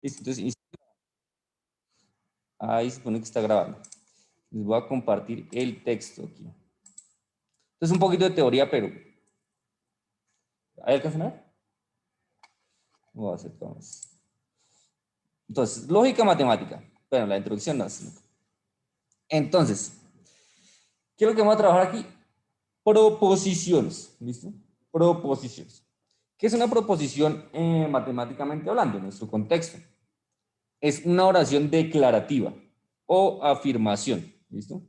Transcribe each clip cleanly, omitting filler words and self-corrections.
Listo, entonces, ahí se supone que está grabando. Les voy a compartir el texto aquí. Entonces, un poquito de teoría, pero... ¿Hay alcanzan a ver? Voy a hacer todo eso. Entonces, lógica matemática. Bueno, la introducción no es. Entonces, ¿qué es lo que vamos a trabajar aquí? Proposiciones. ¿Listo? Proposiciones. ¿Qué es una proposición matemáticamente hablando en nuestro contexto? Es una oración declarativa o afirmación. ¿Listo?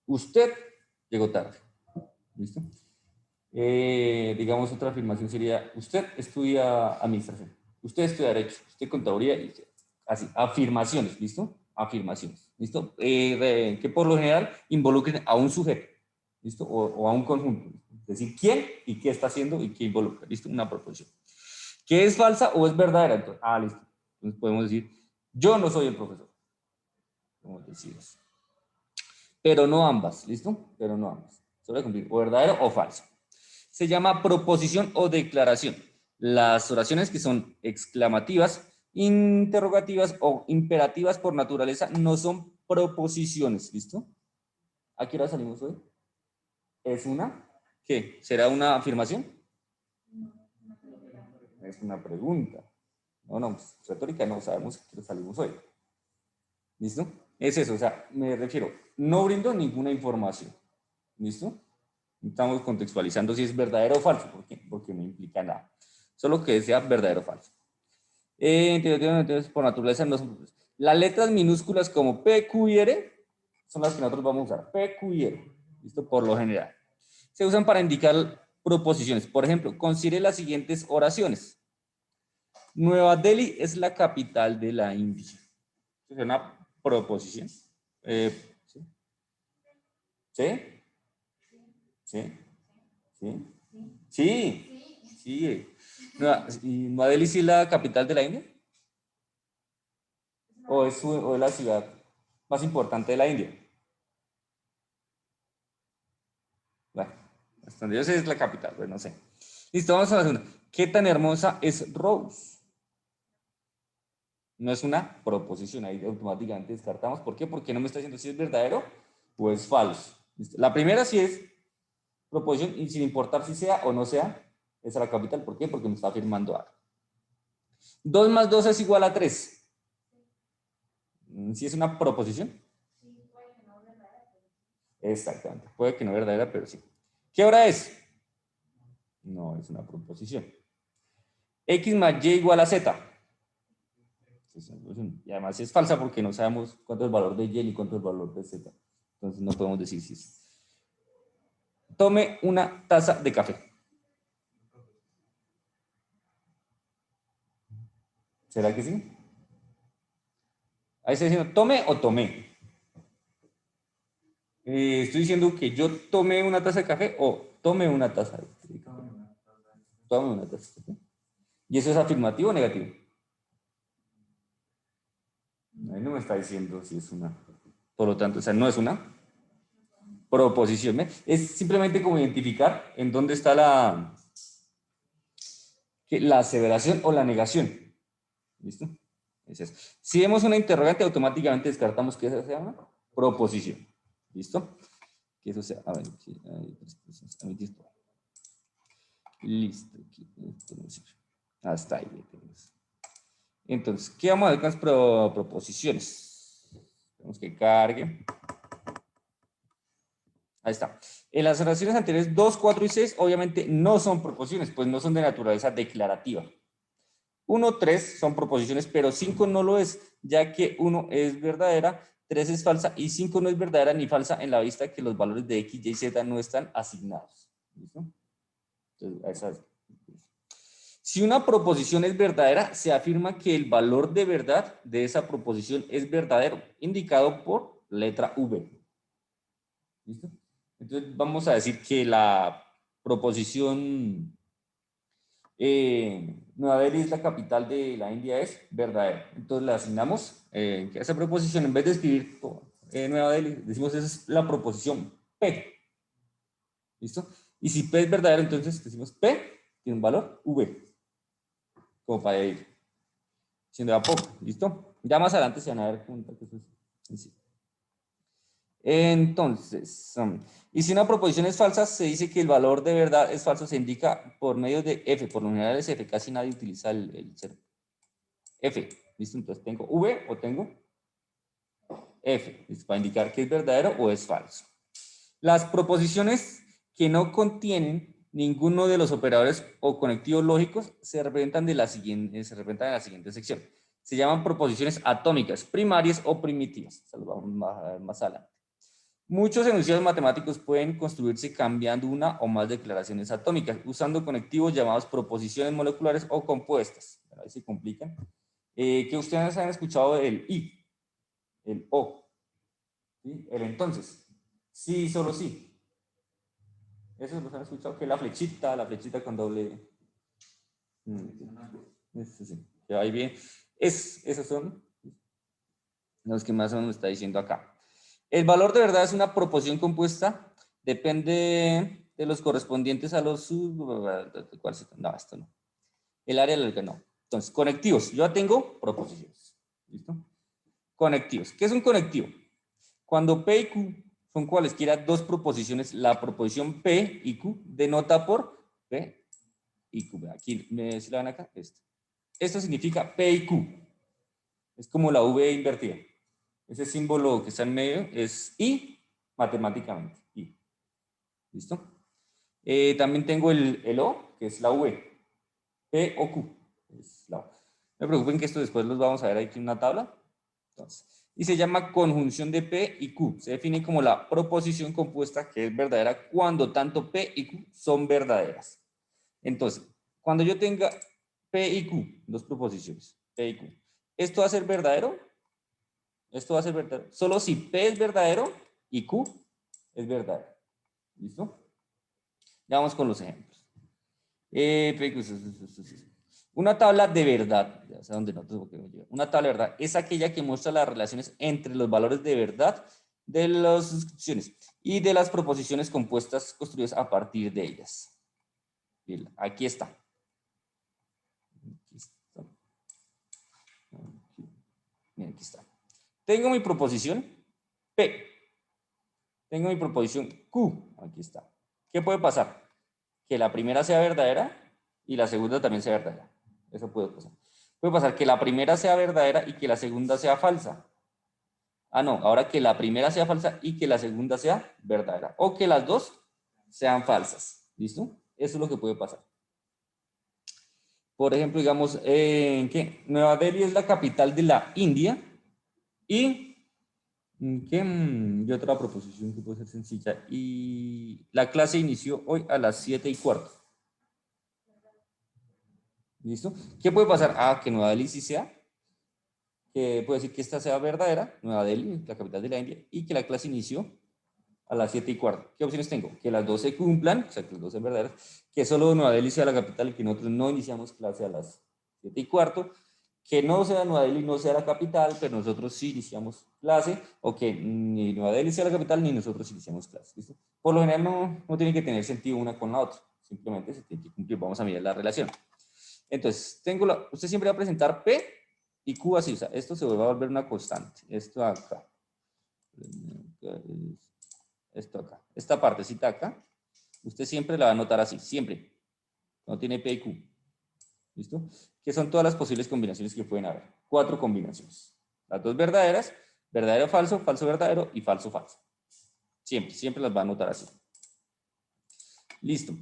Usted llegó tarde. ¿Listo? Digamos, otra afirmación sería, usted estudia administración, usted estudia derecho, usted contaduría, y así, afirmaciones, ¿listo? Afirmaciones, ¿listo? Que por lo general involucren a un sujeto, ¿listo? O a un conjunto, es decir, quién y qué está haciendo y qué involucra, ¿listo? Una proposición. ¿Qué es falsa o es verdadera? Entonces, listo. Entonces podemos decir, yo no soy el profesor. Podemos decir eso. Pero no ambas, ¿listo? Pero no ambas. Solo cumplir, o verdadero o falso. Se llama proposición o declaración. Las oraciones que son exclamativas, interrogativas o imperativas por naturaleza no son proposiciones, ¿listo? ¿A qué hora salimos hoy? ¿Es una? ¿Qué? ¿Será una afirmación? Es una pregunta. No, pues, retórica no sabemos a qué hora salimos hoy. ¿Listo? Es eso, o sea, me refiero, no brindo ninguna información. ¿Listo? Estamos contextualizando si es verdadero o falso. ¿Por qué? Porque no implica nada. Solo que sea verdadero o falso. Entonces, por naturaleza, no son... Las letras minúsculas como P, Q y R son las que nosotros vamos a usar. P, Q y R. ¿Listo? Por lo general. Se usan para indicar proposiciones. Por ejemplo, considere las siguientes oraciones. Nueva Delhi es la capital de la India. Es una proposición. ¿Sí? ¿Sí? ¿Sí? ¿Sí? Sí. Sí. ¿Y Nueva Delhi sí es la capital de la India? ¿O es la ciudad más importante de la India? Bueno, hasta donde yo sé es la capital, pues no sé. Listo, vamos a la segunda. ¿Qué tan hermosa es Rose? No es una proposición, ahí automáticamente descartamos. ¿Por qué? Porque no me está diciendo si es verdadero o es falso. ¿Listo? La primera sí es proposición y sin importar si sea o no sea, es la capital. ¿Por qué? Porque me está afirmando algo. 2 más 2 es igual a 3. ¿Sí es una proposición? Exactamente. Puede que no verdadera, pero sí. ¿Qué hora es? No, es una proposición. X más Y igual a Z. Y además es falsa porque no sabemos cuánto es el valor de Y ni cuánto es el valor de Z. Entonces no podemos decir si es. Tome una taza de café. ¿Será que sí? Ahí está diciendo tome o tomé. Estoy diciendo que yo tomé una taza de café o tome una taza de café. Tome una taza de café. ¿Y eso es afirmativo o negativo? Ahí no me está diciendo si es una. Por lo tanto, o sea, no es una proposición. Es simplemente como identificar en dónde está la aseveración o la negación. ¿Listo? Es eso. Si vemos una interrogante, automáticamente descartamos que esa sea una proposición. ¿Listo? Que eso sea. A ver, aquí hay tres cosas. Listo. Aquí, hasta ahí. Entonces, ¿qué vamos a ver con las proposiciones? Tenemos que cargue. Ahí está. En las oraciones anteriores 2, 4 y 6 obviamente no son proposiciones, pues no son de naturaleza declarativa. 1, 3 son proposiciones, pero 5 no lo es, ya que 1 es verdadera, 3 es falsa y 5 no es verdadera ni falsa en la vista que los valores de X, Y, Z no están asignados. ¿Listo? Entonces, si una proposición es verdadera, se afirma que el valor de verdad de esa proposición es verdadero, indicado por letra V. ¿Listo? Entonces vamos a decir que la proposición Nueva Delhi es la capital de la India es verdadera. Entonces le asignamos que esa proposición, en vez de escribir Nueva Delhi, decimos esa es la proposición P. ¿Listo? Y si P es verdadero, entonces decimos P tiene un valor V, como para ir. siendo de a poco, ¿listo? Ya más adelante se van a dar cuenta que eso es sencillo. Entonces, y si una proposición es falsa, se dice que el valor de verdad es falso, se indica por medio de F, por lo general es F, casi nadie utiliza el 0. F, ¿listo? Entonces tengo V o tengo F, ¿listo? Para indicar que es verdadero o es falso. Las proposiciones que no contienen ninguno de los operadores o conectivos lógicos se representan en la siguiente sección. Se llaman proposiciones atómicas, primarias o primitivas. Eso lo vamos a ver más adelante. Muchos enunciados matemáticos pueden construirse cambiando una o más declaraciones atómicas, usando conectivos llamados proposiciones moleculares o compuestas. A ver si complican. Que ustedes han escuchado el I, el O, ¿sí? El entonces. Sí, solo sí. Eso los han escuchado, que la flechita con doble. Sí, que ahí bien. Esos son los que más o menos está diciendo acá. El valor de verdad es una proposición compuesta, depende de los correspondientes a los... No, esto no. El área del que no. Entonces, conectivos. Yo ya tengo proposiciones. ¿Listo? Conectivos. ¿Qué es un conectivo? Cuando P y Q son cualesquiera dos proposiciones, la proposición P y Q denota por P y Q. Aquí, ¿se la ven acá? Esto significa P y Q. Es como la V invertida. Ese símbolo que está en medio es I matemáticamente. I. ¿Listo? También tengo el O, que es la V. P o Q. Es la O. No me preocupen que esto después los vamos a ver aquí en una tabla. Entonces, y se llama conjunción de P y Q. Se define como la proposición compuesta que es verdadera cuando tanto P y Q son verdaderas. Entonces, cuando yo tenga P y Q, dos proposiciones, P y Q, ¿esto va a ser verdadero? Esto va a ser verdadero. Solo si P es verdadero y Q es verdadero. ¿Listo? Ya vamos con los ejemplos. Una tabla de verdad, ya sé dónde noto porque me lleva. Una tabla de verdad es aquella que muestra las relaciones entre los valores de verdad de las inscripciones y de las proposiciones compuestas construidas a partir de ellas. Bien, aquí está. Bien, aquí está. Tengo mi proposición P. Tengo mi proposición Q. Aquí está. ¿Qué puede pasar? Que la primera sea verdadera y la segunda también sea verdadera. Eso puede pasar. Puede pasar que la primera sea verdadera y que la segunda sea falsa. Ah, no, ahora que la primera sea falsa y que la segunda sea verdadera. O que las dos sean falsas. ¿Listo? Eso es lo que puede pasar. Por ejemplo, digamos, que Nueva Delhi es la capital de la India y ¿qué otra proposición que puede ser sencilla? Y la clase inició hoy a las 7:15. ¿Listo? ¿Qué puede pasar? Ah, que Nueva Delhi sí sea, que puede decir que esta sea verdadera, Nueva Delhi, la capital de la India, y que la clase inició a las 7:15. ¿Qué opciones tengo? Que las dos se cumplan, o sea, que las dos sean verdaderas, que solo Nueva Delhi sea la capital y que nosotros no iniciamos clase a las 7:15, que no sea Nueva Delhi, no sea la capital, pero nosotros sí iniciamos clase, o que ni Nueva Delhi sea la capital, ni nosotros iniciamos clase. ¿Listo? Por lo general no tiene que tener sentido una con la otra, simplemente se tiene que cumplir, vamos a mirar la relación. Entonces, usted siempre va a presentar P y Q así, o sea, esto se va a volver una constante. Esto acá. Esto acá. Esta partecita acá, usted siempre la va a anotar así, siempre. No tiene P y Q. ¿Listo? Que son todas las posibles combinaciones que pueden haber. 4 combinaciones. Las dos verdaderas, verdadero, falso, falso, verdadero y falso, falso. Siempre las va a anotar así. Listo.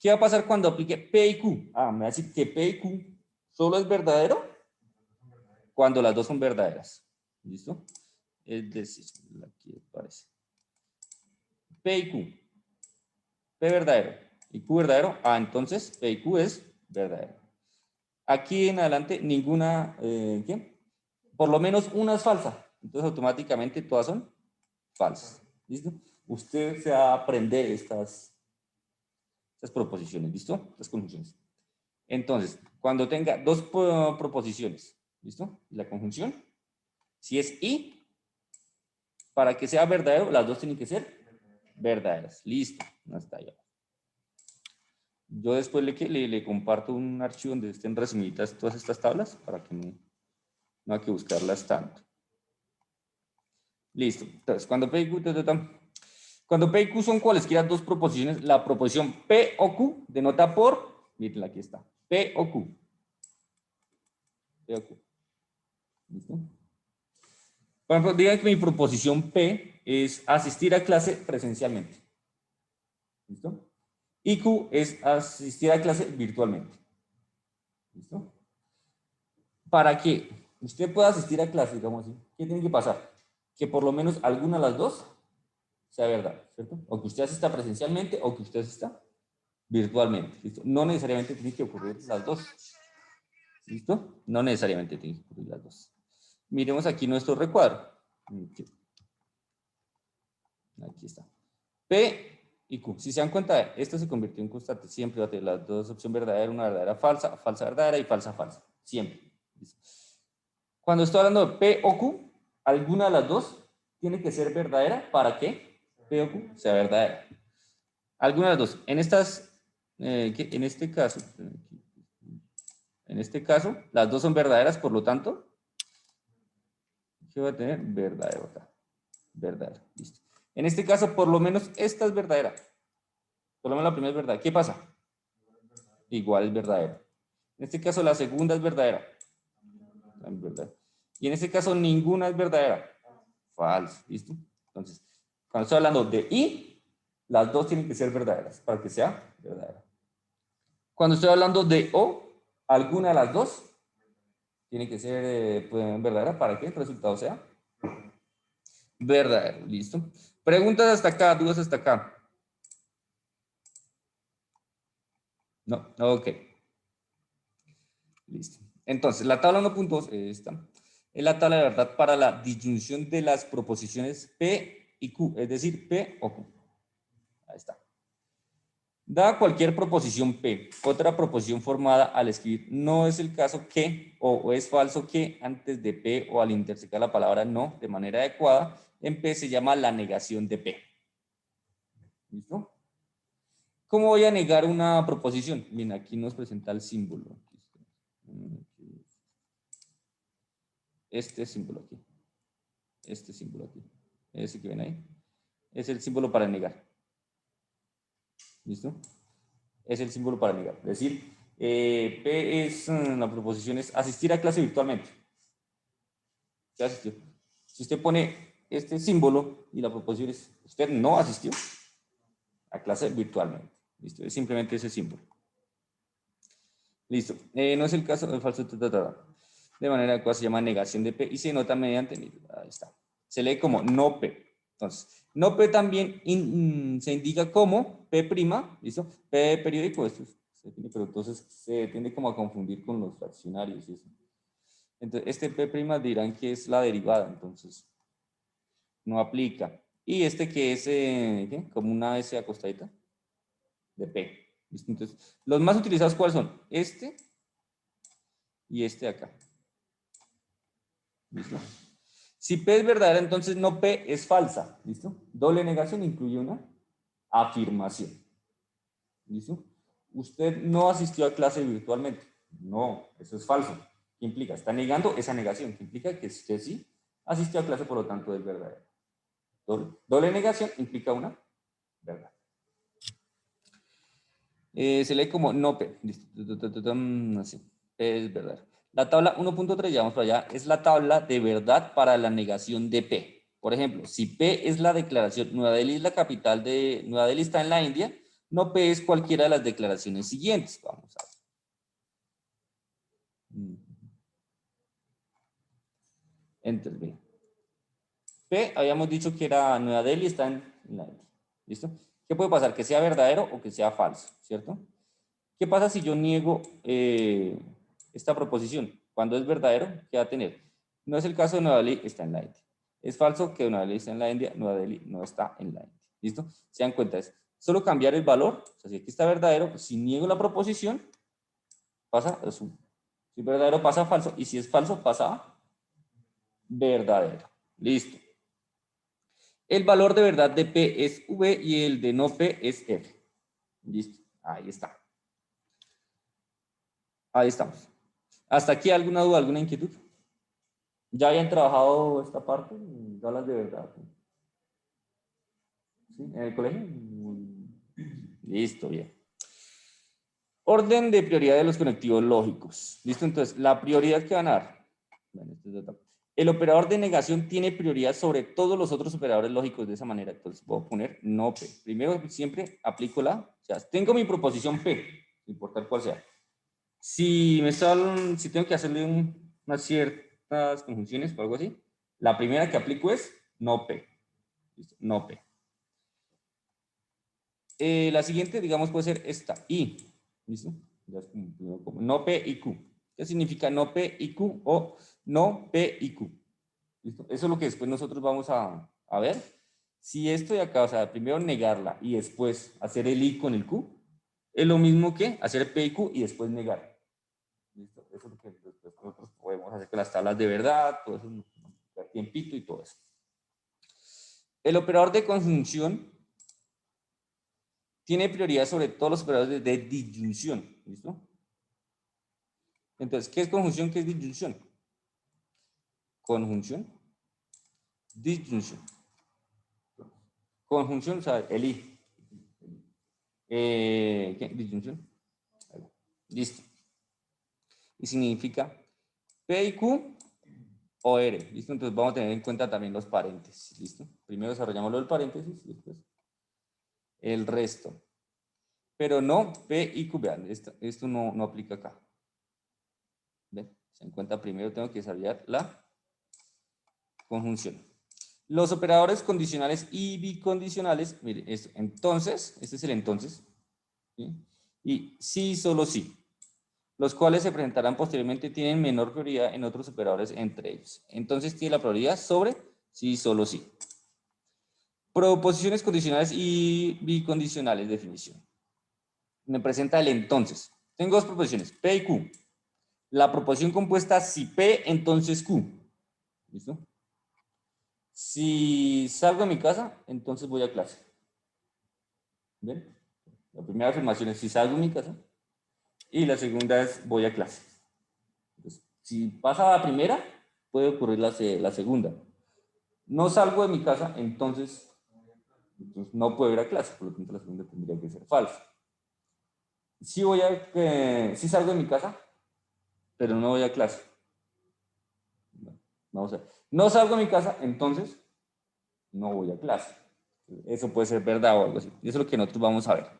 ¿Qué va a pasar cuando aplique P y Q? Ah, me va a decir que P y Q solo es verdadero cuando las dos son verdaderas. ¿Listo? Es decir, aquí aparece. P y Q. P verdadero y Q verdadero. Ah, entonces P y Q es verdadero. Aquí en adelante ninguna, ¿qué? Por lo menos una es falsa. Entonces automáticamente todas son falsas. ¿Listo? Usted se va a aprender estas proposiciones. ¿Listo? Estas conjunciones. Entonces, cuando tenga dos proposiciones, ¿listo? La conjunción, si es y, para que sea verdadero, las dos tienen que ser verdaderas. Listo, no está ya. Yo después le comparto un archivo donde estén resumidas todas estas tablas para que no No hay que buscarlas tanto. Listo. Entonces, cuando P y Q, cuando P y Q son cualesquiera dos proposiciones, la proposición P o Q denota por, miren, aquí está, P o Q. P o Q. ¿Listo? Por ejemplo, digan que mi proposición P es asistir a clase presencialmente. ¿Listo? Y Q es asistir a clase virtualmente. ¿Listo? Para que usted pueda asistir a clase, digamos así, ¿qué tiene que pasar? Que por lo menos alguna de las dos sea verdad, ¿cierto? O que usted asista presencialmente o que usted asista virtualmente. ¿Listo? No necesariamente tiene que ocurrir las dos. ¿Listo? No necesariamente tiene que ocurrir las dos. Miremos aquí nuestro recuadro. Aquí está. P y Q. Si se dan cuenta, esto se convirtió en constante. Siempre va a tener las dos opciones verdaderas, una verdadera falsa, falsa verdadera y falsa falsa. Siempre. ¿Listo? Cuando estoy hablando de P o Q, alguna de las dos tiene que ser verdadera para que P o Q sea verdadera. Alguna de las dos. En este caso, las dos son verdaderas, por lo tanto, ¿qué va a tener? Verdadero acá. Verdadero. Listo. En este caso, por lo menos esta es verdadera. Por lo menos la primera es verdadera. ¿Qué pasa? Igual es verdadera. En este caso, la segunda es verdadera. Y en este caso, ninguna es verdadera. Falso. ¿Listo? Entonces, cuando estoy hablando de y, las dos tienen que ser verdaderas para que sea verdadera. Cuando estoy hablando de o, alguna de las dos tiene que ser verdadera para que el resultado sea verdadero. ¿Listo? Preguntas hasta acá, dudas hasta acá. No, ok. Listo. Entonces, la tabla 1.2 esta. Es la tabla de verdad para la disyunción de las proposiciones P y Q, es decir, P o Q. Ahí está. Dada cualquier proposición P, otra proposición formada al escribir no es el caso que o es falso que antes de P o al intersecar la palabra no de manera adecuada, en P se llama la negación de P. ¿Listo? ¿Cómo voy a negar una proposición? Bien, aquí nos presenta el símbolo. Este símbolo aquí. Este símbolo aquí. Ese que ven ahí. Es el símbolo para negar. ¿Listo? Es el símbolo para negar. Es decir, P es, la proposición es asistir a clase virtualmente. ¿Qué asistió? Si usted pone este símbolo y la proposición es, usted no asistió a clase virtualmente. ¿Listo? Es simplemente ese símbolo. Listo. No es el caso del falso. De manera que se llama negación de P y se nota mediante, ahí está. Se lee como no P. Entonces, no P también se indica como P', ¿listo? P periódico, esto pero entonces se tiende como a confundir con los fraccionarios y eso. Entonces, este P' dirán que es la derivada, entonces no aplica. Y este que es ¿qué? Como una S acostadita de P. ¿Listo? Entonces, los más utilizados, ¿cuáles son? Este y este acá. ¿Listo? Si P es verdadera, entonces no P es falsa. ¿Listo? Doble negación incluye una afirmación. ¿Listo? Usted no asistió a clase virtualmente. No, eso es falso. ¿Qué implica? Está negando esa negación. ¿Qué implica? Que usted sí asistió a clase, por lo tanto es verdadero. Doble negación implica una verdad. Se lee como no P. Listo. Así. P es verdad. La tabla 1.3, ya vamos para allá, es la tabla de verdad para la negación de P. Por ejemplo, si P es la declaración, Nueva Delhi es la capital de, Nueva Delhi está en la India, no P es cualquiera de las declaraciones siguientes. Vamos a ver. Entonces, bien. P, habíamos dicho que era Nueva Delhi está en la India. ¿Listo? ¿Qué puede pasar? Que sea verdadero o que sea falso, ¿cierto? ¿Qué pasa si yo niego esta proposición? Cuando es verdadero, ¿qué va a tener? No es el caso de Nueva Delhi, está en la India. Es falso que Nueva Delhi está en la India, Nueva Delhi no está en la India. ¿Listo? Se dan cuenta, es solo cambiar el valor. O sea, si aquí está verdadero, si niego la proposición, pasa a su. Si es verdadero, pasa a falso. Y si es falso, pasa a verdadero. Listo. El valor de verdad de P es V y el de no P es F. Listo. Ahí está. Ahí estamos. ¿Hasta aquí alguna duda, alguna inquietud? ¿Ya habían trabajado esta parte? ¿Ya hablas de verdad? ¿Sí? ¿En el colegio? Listo, bien. Orden de prioridad de los conectivos lógicos. ¿Listo? Entonces, la prioridad que van a dar. Bueno, esto es otra. El operador de negación tiene prioridad sobre todos los otros operadores lógicos de esa manera. Entonces, voy a poner no P. Primero, siempre aplico la. O sea, tengo mi proposición P, sin importar cuál sea. Si tengo que hacerle unas ciertas conjunciones o algo así, la primera que aplico es no P. ¿Listo? No P. La siguiente, digamos, puede ser esta, I. ¿Listo? Ya es como no P y Q. ¿Qué significa no P y Q o no P y Q? ¿Listo? Eso es lo que después nosotros vamos a ver. Si esto de acá, o sea, primero negarla y después hacer el I con el Q, es lo mismo que hacer P y Q y después negar. ¿Listo? Eso es lo que después nosotros podemos hacer con las tablas de verdad, todo eso, tiempito y todo eso. El operador de conjunción tiene prioridad sobre todos los operadores de disyunción. ¿Listo? Entonces, ¿qué es conjunción? ¿Qué es disyunción? Conjunción, disyunción. Conjunción, o sea, el I. ¿Qué? Disyunción. Listo. Y significa P y Q o R. ¿Listo? Entonces vamos a tener en cuenta también los paréntesis. ¿Listo? Primero desarrollamos lo del paréntesis y después el resto. Pero no P y Q. Vean, esto no aplica acá. ¿Ven? Se en cuenta primero tengo que desarrollar la conjunción. Los operadores condicionales y bicondicionales, mire, esto, entonces, este es el entonces, ¿sí? Y sí, solo sí, los cuales se presentarán posteriormente tienen menor prioridad en otros operadores entre ellos. Entonces tiene la prioridad sobre sí, solo sí. Proposiciones condicionales y bicondicionales, definición. Me presenta el entonces. Tengo dos proposiciones, P y Q. La proposición compuesta si P, entonces Q. ¿Listo? Si salgo de mi casa, entonces voy a clase. ¿Ven? La primera afirmación es si salgo de mi casa y la segunda es voy a clase. Entonces, si pasa la primera, puede ocurrir la segunda. No salgo de mi casa, entonces no puedo ir a clase, por lo tanto la segunda tendría que ser falsa. Si salgo de mi casa, pero no voy a clase. Vamos a ver. No salgo de mi casa, entonces no voy a clase. Eso puede ser verdad o algo así. Eso es lo que nosotros vamos a ver.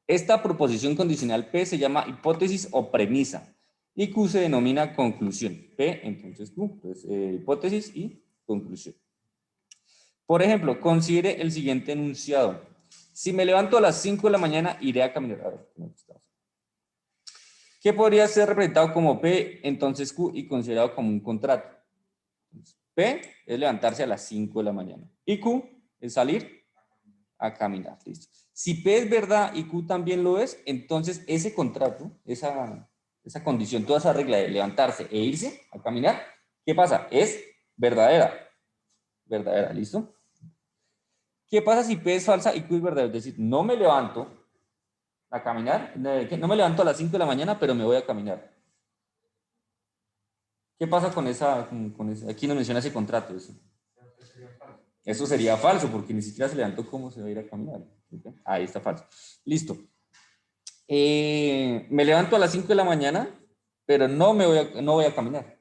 Esta proposición condicional P se llama hipótesis o premisa y Q se denomina conclusión. P, entonces Q, entonces, hipótesis y conclusión. Por ejemplo, considere el siguiente enunciado. Si me levanto a las 5 de la mañana, iré a caminar. A ver, ¿qué podría ser representado como P, entonces Q y considerado como un contrato? P es levantarse a las 5 de la mañana y Q es salir a caminar. Listo. Si P es verdad y Q también lo es, entonces ese contrato, esa condición, toda esa regla de levantarse e irse a caminar, ¿qué pasa? Es verdadera. Verdadera, ¿listo? ¿Qué pasa si P es falsa y Q es verdadero? Es decir, no me levanto a caminar, no me levanto a las 5 de la mañana, pero me voy a caminar. ¿Qué pasa con esa? Aquí no menciona ese contrato. Eso sería falso, porque ni siquiera se levantó cómo se va a ir a caminar. ¿Okay? Ahí está falso. Listo. Me levanto a las 5 de la mañana, pero no voy a caminar.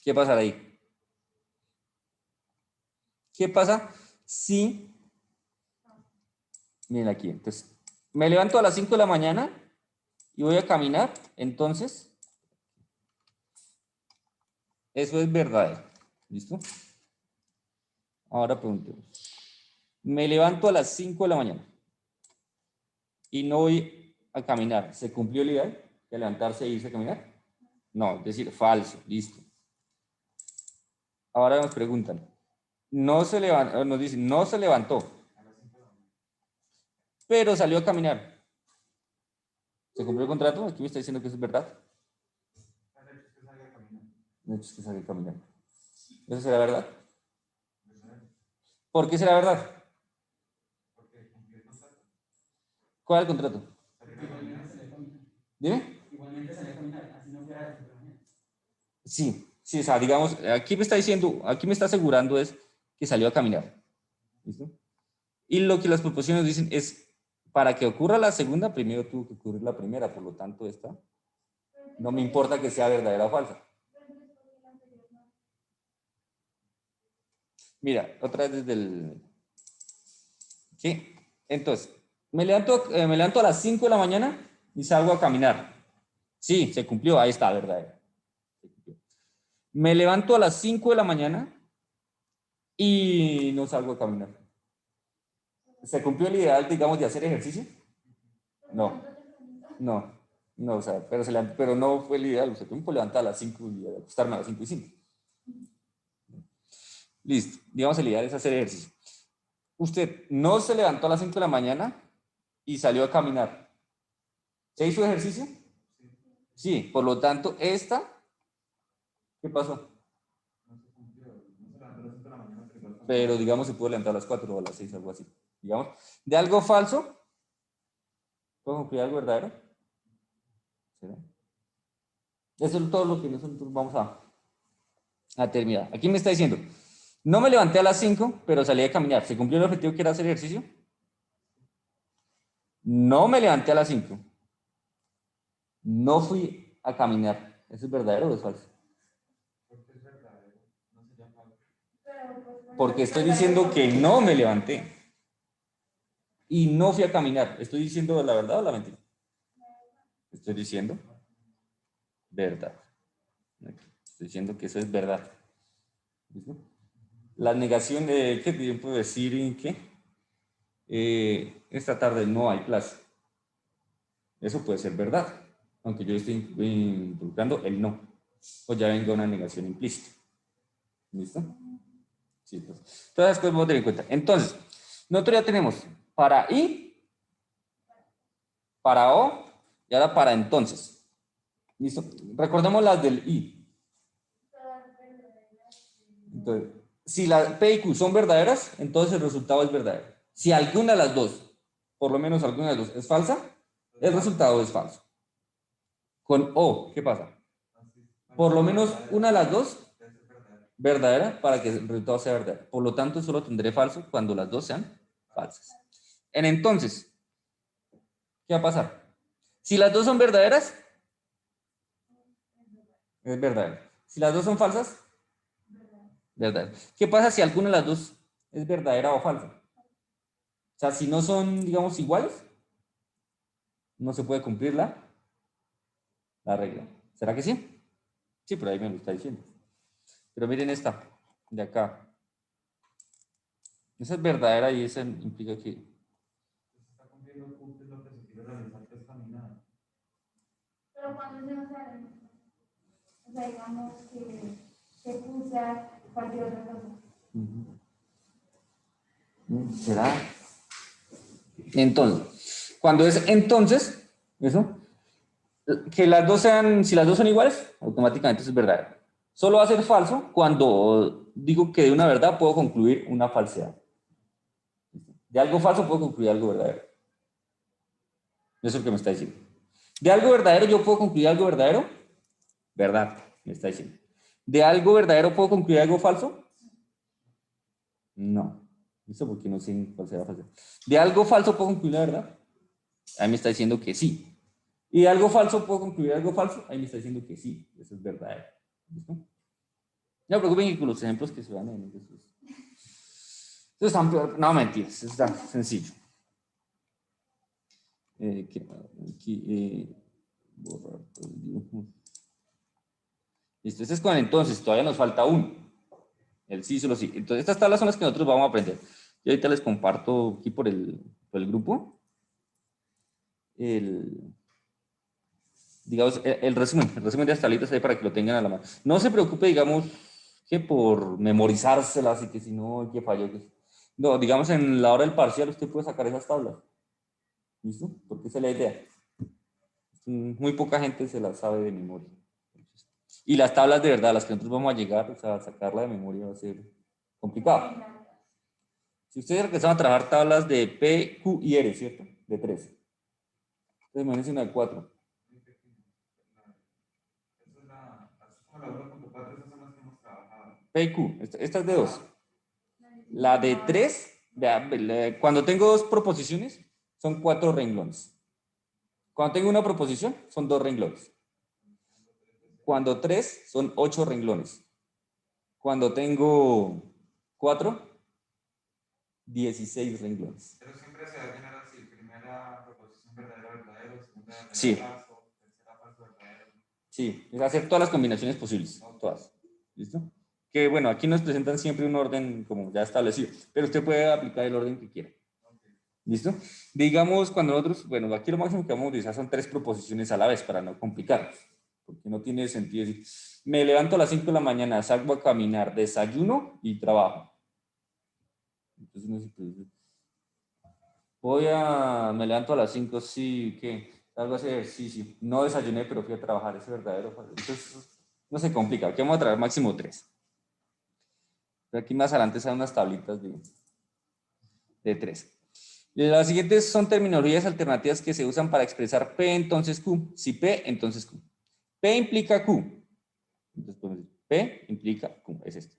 ¿Qué pasará ahí? ¿Qué pasa si, miren aquí, entonces, me levanto a las 5 de la mañana y voy a caminar, entonces, eso es verdadero. ¿Listo? Ahora preguntemos. Me levanto a las 5 de la mañana y no voy a caminar. ¿Se cumplió el ideal de levantarse e irse a caminar? No, es decir, falso. Listo. Ahora nos preguntan. Nos dicen, no se levantó, pero salió a caminar. ¿Se cumplió el contrato? Aquí me está diciendo que eso es verdad. No es que salga a caminar. ¿Eso será verdad? ¿Por qué será verdad? ¿Cuál es el contrato? Dime. Sí, sí, o sea, digamos, aquí me está diciendo, aquí me está asegurando es que salió a caminar. ¿Listo? Y lo que las proposiciones dicen es, para que ocurra la segunda, primero tuvo que ocurrir la primera, por lo tanto esta, no me importa que sea verdadera o falsa. Mira, otra vez desde el... ¿Qué? Entonces, me levanto a las 5 de la mañana y salgo a caminar. Sí, se cumplió, ahí está, verdadero. Me levanto a las 5 de la mañana y no salgo a caminar. ¿Se cumplió el ideal, digamos, de hacer ejercicio? No, no, no, o sea, pero no fue el ideal. O sea, tengo que levantar a las 5 y acostarme a las 5 y 5. Listo, digamos, el ideal es hacer ejercicio. Usted no se levantó a las 5 de la mañana y salió a caminar. ¿Se hizo ejercicio? Sí, por lo tanto, esta, ¿qué pasó? Pero digamos, se pudo levantar a las 4 o a las 6, algo así. Digamos, de algo falso, ¿puedo cumplir algo verdadero? ¿Será? Eso es todo lo que nosotros vamos a terminar. Aquí me está diciendo, no me levanté a las 5, pero salí a caminar. ¿Se cumplió el objetivo que era hacer ejercicio? No me levanté a las 5. No fui a caminar. ¿Eso es verdadero o es falso? Porque estoy diciendo que no me levanté y no fui a caminar. ¿Estoy diciendo la verdad o la mentira? Estoy diciendo verdad. Estoy diciendo que eso es verdad. ¿Listo? La negación de, ¿qué yo puedo decir? ¿Qué? Esta tarde no hay clase. Eso puede ser verdad, aunque yo estoy involucrando el no. O ya venga una negación implícita. ¿Listo? Sí, pues. Todas las cosas vamos a tener en cuenta. Entonces, nosotros ya tenemos para y, para o y ahora para entonces. ¿Listo? Recordemos las del y. Entonces, si la P y Q son verdaderas, entonces el resultado es verdadero. Si alguna de las dos, por lo menos alguna de las dos, es falsa, el resultado es falso. Con O, ¿qué pasa? Por lo menos una de las dos verdadera para que el resultado sea verdadero. Por lo tanto, solo tendré falso cuando las dos sean falsas. En entonces, ¿qué va a pasar? Si las dos son verdaderas, es verdadero. Si las dos son falsas, verdadero. ¿Qué pasa si alguna de las dos es verdadera o falsa? O sea, si no son, digamos, iguales, no se puede cumplir la regla. ¿Será que sí? Sí, pero ahí me lo está diciendo. Pero miren esta, de acá. Esa es verdadera y esa implica que... Pero cuando se nos sale, o sea, digamos que puse cualquier otra cosa. ¿Será? Entonces, cuando es entonces, eso, que las dos sean, si las dos son iguales, automáticamente eso es verdadero. Solo va a ser falso cuando digo que de una verdad puedo concluir una falsedad. De algo falso puedo concluir algo verdadero. Eso es lo que me está diciendo. De algo verdadero yo puedo concluir algo verdadero. Verdad, me está diciendo. ¿De algo verdadero puedo concluir algo falso? No. Eso porque no sé cuál será falso. ¿De algo falso puedo concluir la verdad? Ahí me está diciendo que sí. ¿Y de algo falso puedo concluir algo falso? Ahí me está diciendo que sí. Eso es verdadero. ¿Listo? No me preocupen que con los ejemplos que se van en eso es tan peor. No, mentiras. Es tan sencillo. Aquí, borrar todo el dibujo. Listo. Este es con entonces. Todavía nos falta uno. El sí, solo sí. Entonces, estas tablas son las que nosotros vamos a aprender. Y ahorita les comparto aquí por el grupo digamos, el resumen de las tablitas ahí para que lo tengan a la mano. No se preocupe, digamos, que por memorizárselas y que si no, que falló. No, digamos, en la hora del parcial usted puede sacar esas tablas. ¿Listo? Porque esa es la idea. Muy poca gente se las sabe de memoria. Y las tablas de verdad, las que nosotros vamos a llegar, o sea, a sacarla de memoria va a ser complicado. Si ustedes empezaron a trabajar tablas de P, Q y R, ¿cierto? De 3. Entonces, imagínense una de 4. P y Q. Esta es de 2. La de 3, cuando tengo dos proposiciones, son 4 renglones. Cuando tengo una proposición, son 2 renglones. Cuando 3, son 8 renglones. Cuando tengo 4, 16 renglones. Pero siempre se va a llenar así. Primera proposición verdadero, verdadero. Segunda verdadero, Sí. falso. Tercera falso, verdadero. Sí, es hacer todas las combinaciones posibles. Todas. ¿Listo? Que bueno, aquí nos presentan siempre un orden como ya establecido, pero usted puede aplicar el orden que quiera. ¿Listo? Digamos, cuando nosotros, bueno, aquí lo máximo que vamos a utilizar son 3 proposiciones a la vez para no complicarnos, porque no tiene sentido decir, me levanto a las 5 de la mañana, salgo a caminar, desayuno y trabajo. Entonces, no sé, me levanto a las 5, sí, ¿qué? Salgo a hacer ejercicio, no desayuné, pero fui a trabajar, es verdadero. Entonces, no se complica, aquí vamos a traer máximo 3. Pero aquí más adelante salen unas tablitas de 3. Las siguientes son terminologías alternativas que se usan para expresar P, entonces Q. Si P, entonces Q. P implica Q. Entonces podemos decir, P implica Q, es esto.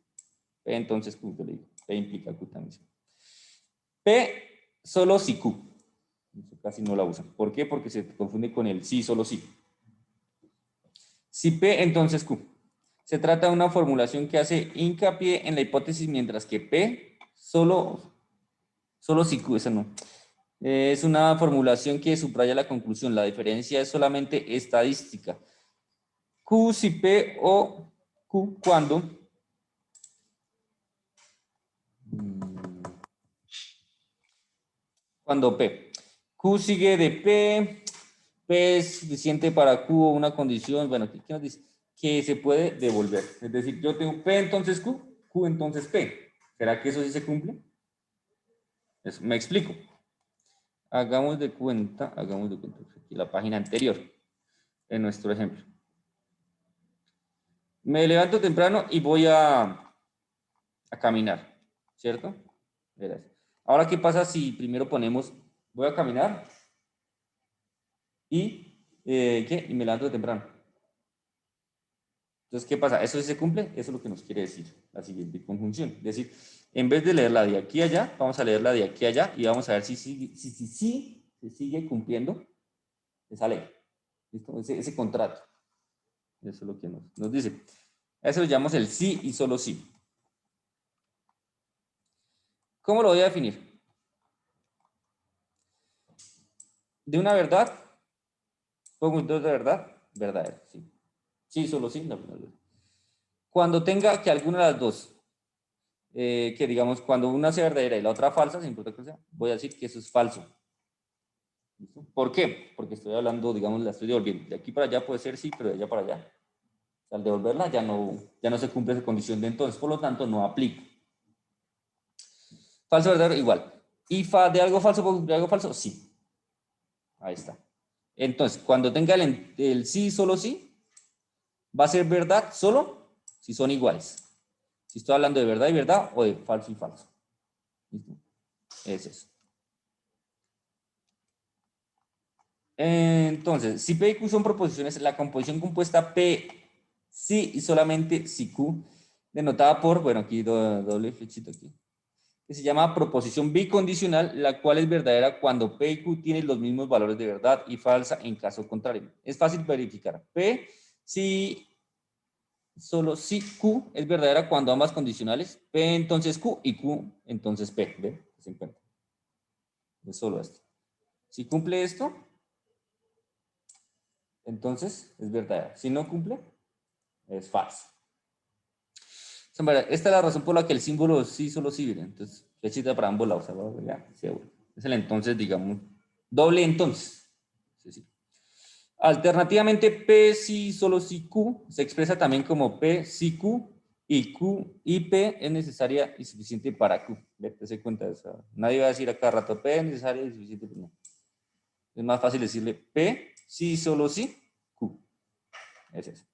P entonces Q, yo le digo. P implica Q también. P solo si Q. Eso casi no la usan. ¿Por qué? Porque se confunde con el sí, solo sí. Si P, entonces Q. Se trata de una formulación que hace hincapié en la hipótesis, mientras que P solo si Q, esa no. Es una formulación que subraya la conclusión. La diferencia es solamente estadística. Q si P o Q cuando P. Q sigue de P. P es suficiente para Q o una condición. Bueno, ¿qué nos dice? Que se puede devolver. Es decir, yo tengo P entonces Q, Q entonces P. ¿Será que eso sí se cumple? Eso, me explico. Hagamos de cuenta aquí la página anterior, en nuestro ejemplo. Me levanto temprano y voy a caminar, ¿cierto? Verás. Ahora, ¿qué pasa si primero ponemos, voy a caminar y, ¿qué? Y me levanto temprano? Entonces, ¿qué pasa? ¿Eso sí se cumple? Eso es lo que nos quiere decir la siguiente conjunción. Es decir, en vez de leerla de aquí a allá, vamos a leerla de aquí a allá y vamos a ver si se sigue cumpliendo esa ley. ¿Listo? Ese contrato. Eso es lo que nos dice. A eso lo llamamos el sí y solo sí. ¿Cómo lo voy a definir? De una verdad, conjuntos de verdad, verdadero, sí. Sí, solo sí, no. Cuando tenga que alguna de las dos, que digamos, cuando una sea verdadera y la otra falsa, sin importa que sea, voy a decir que eso es falso. ¿Listo? ¿Por qué? Porque estoy hablando, digamos, la estoy devolviendo. De aquí para allá puede ser sí, pero de allá para allá. O sea, al devolverla ya no se cumple esa condición de entonces, por lo tanto no aplica. Falso, verdadero, igual. ¿Y de algo falso puedo cumplir algo falso? Sí. Ahí está. Entonces, cuando tenga el sí, solo sí, va a ser verdad solo si son iguales. Si estoy hablando de verdad y verdad o de falso y falso. ¿Listo? Es eso. Entonces, si P y Q son proposiciones, la composición compuesta P, sí y solamente si Q, denotada por, bueno, aquí doble flechita aquí, que se llama proposición bicondicional, la cual es verdadera cuando P y Q tienen los mismos valores de verdad y falsa en caso contrario. Es fácil verificar. P, si solo si Q es verdadera cuando ambas condicionales, P entonces Q y Q entonces P. ¿Ven? Se encuentra. Es solo esto. Si cumple esto, entonces es verdadera. Si no cumple, es falso. Esta es la razón por la que el símbolo sí solo sí viene. Entonces, flechita para ambos lados. ¿Ya? Es el entonces, digamos, doble entonces. Sí, sí. Alternativamente, P si solo si Q se expresa también como P si Q y P es necesaria y suficiente para Q. Dese cuenta de eso. Nadie va a decir a cada rato P es necesaria y suficiente. No. Es más fácil decirle P si solo si Q. Es eso.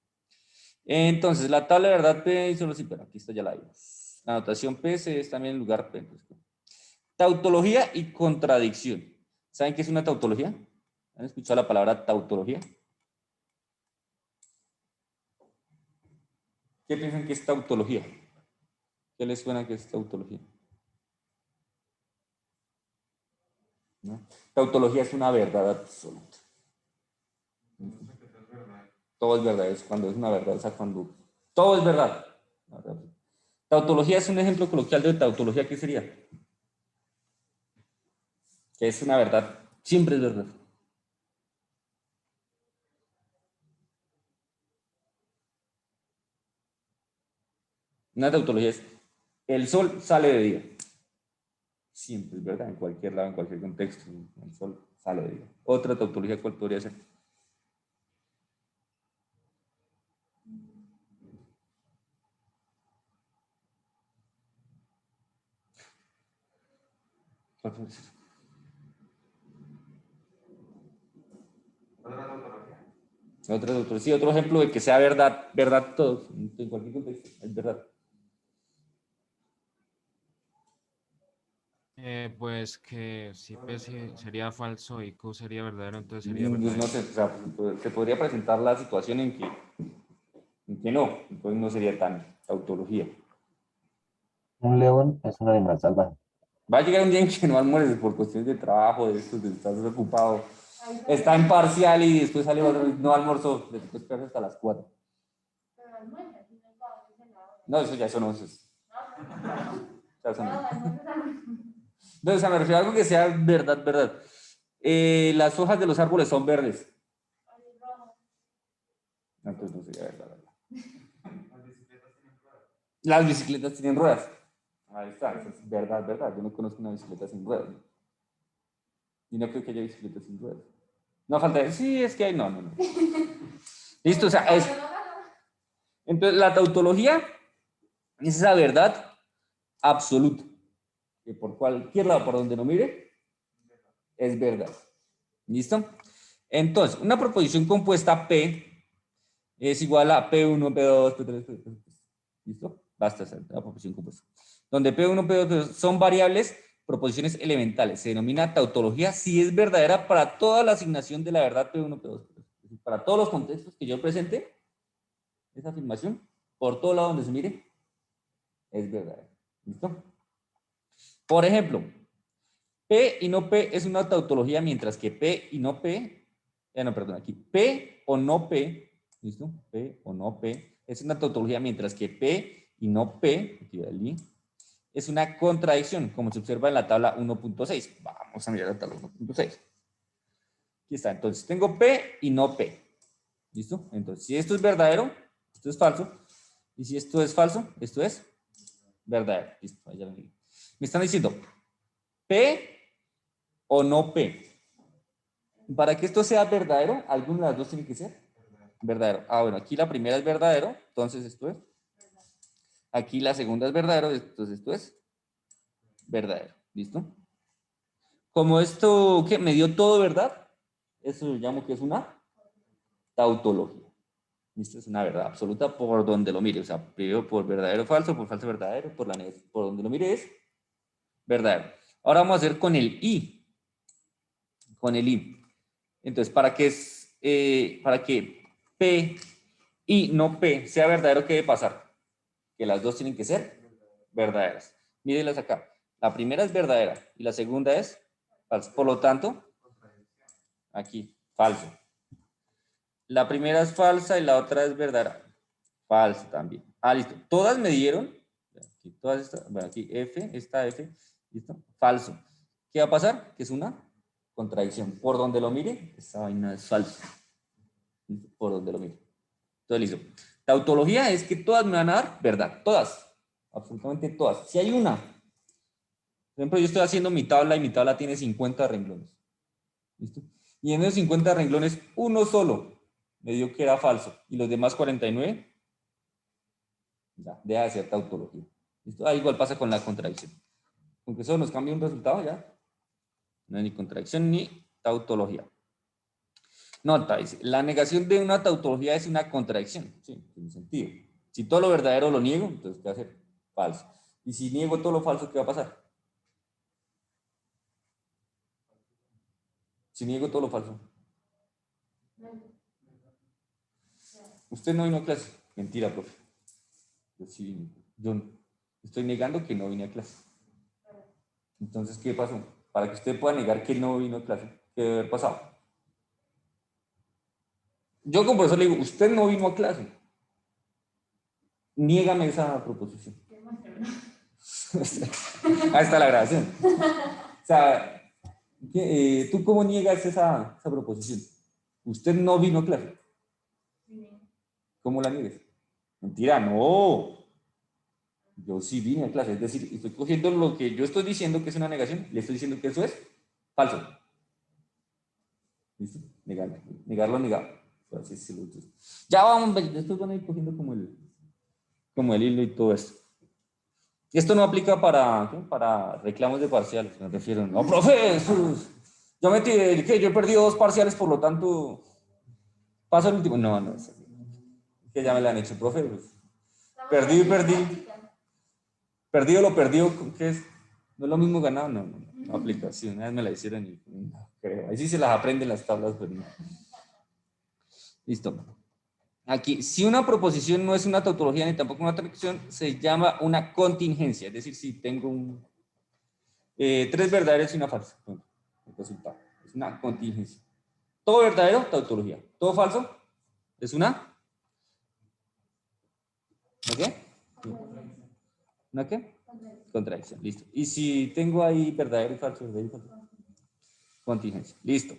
Entonces, la tabla de verdad P y solo si, pero aquí está, ya la vimos. La notación P es también el lugar P. Tautología y contradicción. ¿Saben qué es una tautología? ¿Han escuchado la palabra tautología? ¿Qué piensan que es tautología? ¿Qué les suena que es tautología? ¿No? Tautología es una verdad absoluta. Todo es verdad, es cuando es una verdad, o sea, cuando todo es verdad. Tautología es un ejemplo coloquial de tautología, ¿qué sería? Que es una verdad, siempre es verdad. Una tautología es, el sol sale de día. Siempre es verdad, en cualquier lado, en cualquier contexto, el sol sale de día. Otra tautología, ¿cuál podría ser? ¿Cuál podría ser? ¿Otra tautología? Otra tautología, sí, otro ejemplo de que sea verdad, verdad todo, en cualquier contexto, es verdad. Pues que si P sería falso y Q sería verdadero, entonces sería Pues no verdadero. sé, o sea, se podría presentar la situación en que no, entonces no sería tan tautología. Un león es un animal salvaje. Va a llegar un día en que no almuerces por cuestiones de trabajo, de esto, de estar ocupado. Está en parcial y después sale otro, no almorzó, le tocó esperar hasta las 4. Pero almuerza, si no está, dice la hora. No, eso no es. Eso no. No, almuerza. Entonces, o sea, me refiero a algo que sea verdad, verdad. Las hojas de los árboles son verdes. No, entonces no sería verdad, verdad. Las bicicletas tienen ruedas. Ahí está, eso es verdad, verdad. Yo no conozco una bicicleta sin ruedas. Y no creo que haya bicicletas sin ruedas. No falta decir, sí, es que hay, no, no, no. Listo, o sea, es. Entonces, la tautología es esa verdad absoluta, que por cualquier lado, por donde lo mire, es verdad. ¿Listo? Entonces, una proposición compuesta P es igual a P1, P2, P3, P4. ¿Listo? Basta esa la proposición compuesta. Donde P1, P2, P2 son variables, proposiciones elementales. Se denomina tautología si es verdadera para toda la asignación de la verdad P1, P2, P3. Para todos los contextos que yo presente, esa afirmación, por todo lado donde se mire, es verdadera. ¿Listo? Por ejemplo, P y no P es una tautología, mientras que P y no P, no, perdón, aquí, P o no P, ¿listo? P o no P es una tautología, mientras que P y no P, aquí allí, es una contradicción, como se observa en la tabla 1.6. Vamos a mirar la tabla 1.6. Aquí está, entonces tengo P y no P, ¿listo? Entonces, si esto es verdadero, esto es falso, y si esto es falso, esto es verdadero, listo, ahí ya lo leí. Me están diciendo P o no P. Para que esto sea verdadero, alguna de las dos tiene que ser verdadero. Ah, bueno, aquí la primera es verdadero, entonces esto es. Aquí la segunda es verdadero, entonces esto es verdadero. ¿Listo? Como esto que me dio todo verdad, eso lo llamo que es una tautología. ¿Listo? Es una verdad absoluta por donde lo mire. O sea, primero por verdadero falso, por falso verdadero, por donde lo mire es verdadero. Ahora vamos a hacer con el I. Con el I. Entonces, para que P y no P sea verdadero, ¿qué debe pasar? Que las dos tienen que ser verdaderas. Mírenlas acá. La primera es verdadera y la segunda es falsa. Por lo tanto, aquí, falso. La primera es falsa y la otra es verdadera. Falsa también. Ah, listo. Todas me dieron. Aquí, todas estas. Bueno, aquí F, esta F. ¿Listo? Falso. ¿Qué va a pasar? Que es una contradicción. Por donde lo mire, esta vaina es falsa. Por donde lo mire. Entonces, listo. Tautología es que todas me van a dar verdad. Todas. Absolutamente todas. Si hay una. Por ejemplo, yo estoy haciendo mi tabla y mi tabla tiene 50 renglones. ¿Listo? Y en esos 50 renglones, uno solo me dio que era falso. Y los demás 49, ya, deja de ser tautología. ¿Listo? Ah, igual pasa con la contradicción. Aunque solo nos cambia un resultado, ya. No hay ni contradicción ni tautología. Nota, dice, la negación de una tautología es una contradicción. Sí, tiene sentido. Si todo lo verdadero lo niego, entonces ¿qué va a hacer? Falso. Y si niego todo lo falso, ¿qué va a pasar? Si niego todo lo falso. Usted no vino a clase. Mentira, profe. Yo sí, yo Estoy negando que no vine a clase. Entonces, ¿qué pasó? Para que usted pueda negar que no vino a clase, ¿qué debe haber pasado? Yo como profesor le digo, usted no vino a clase. Niégame esa proposición. Ahí está la grabación. O sea, ¿tú cómo niegas esa proposición? Usted no vino a clase. ¿Cómo la niegas? Mentira, no. Yo sí vine a clase. Es decir, estoy cogiendo lo que yo estoy diciendo que es una negación, le estoy diciendo que eso es falso. ¿Listo? Negarlo negado. Así es, ya vamos, después van a ir cogiendo como el hilo y todo esto. Esto no aplica para reclamos de parciales, me refiero. No, profe, yo he perdido 2 parciales, por lo tanto, paso el último. No, no, es que ya me la han hecho, profe. Pues, perdí. Perdido lo perdido, ¿qué es? No es lo mismo ganado, no aplica. Sí, una vez me la hicieron y no creo. Ahí sí se las aprenden las tablas, pero no. Listo. Aquí, si una proposición no es una tautología ni tampoco una traducción, se llama una contingencia. Es decir, si tengo 3 verdaderos y una falsa. Bueno, el resultado es una contingencia. Todo verdadero, tautología. Todo falso, es una. ¿Una qué? ¿Una qué? Contradicción. Listo. Y si tengo ahí verdadero y falso, contingencia. Listo.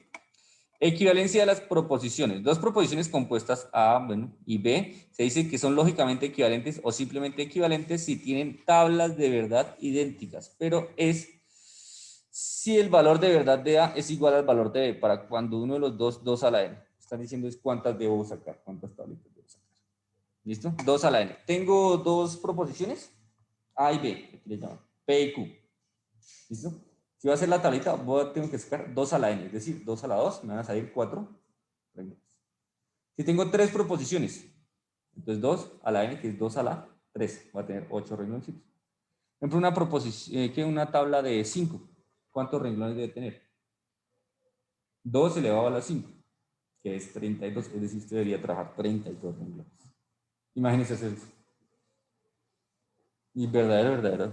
Equivalencia de las proposiciones. 2 proposiciones compuestas A y B se dice que son lógicamente equivalentes o simplemente equivalentes si tienen tablas de verdad idénticas, pero es si el valor de verdad de A es igual al valor de B para cuando uno de los dos a la n. Están diciendo es cuántas debo sacar, cuántas tablitas debo sacar. ¿Listo? 2 a la n. Tengo 2 proposiciones, A y B, aquí le llaman, P y Q. ¿Listo? Si voy a hacer la tablita, tengo que sacar 2 a la n, es decir, 2 a la 2, me van a salir 4 renglones. Si tengo 3 proposiciones, entonces 2 a la n, que es 2 a la 3, voy a tener 8 renglones. Por ejemplo, una proposición, una tabla de 5, ¿cuántos renglones debe tener? 2 elevado a la 5, que es 32, es decir, usted debería trabajar 32 renglones. Imagínense hacer eso. Y verdadero.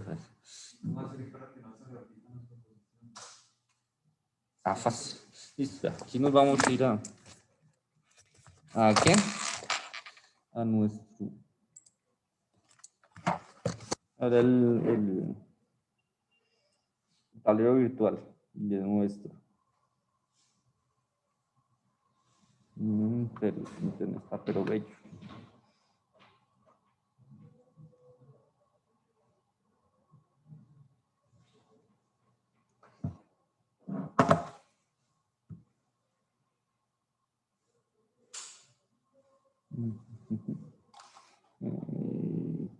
Fácil. Listo, aquí nos vamos a ir ¿a qué? A nuestro. Ahora el tablero virtual de nuestro. Pero internet está pero bello.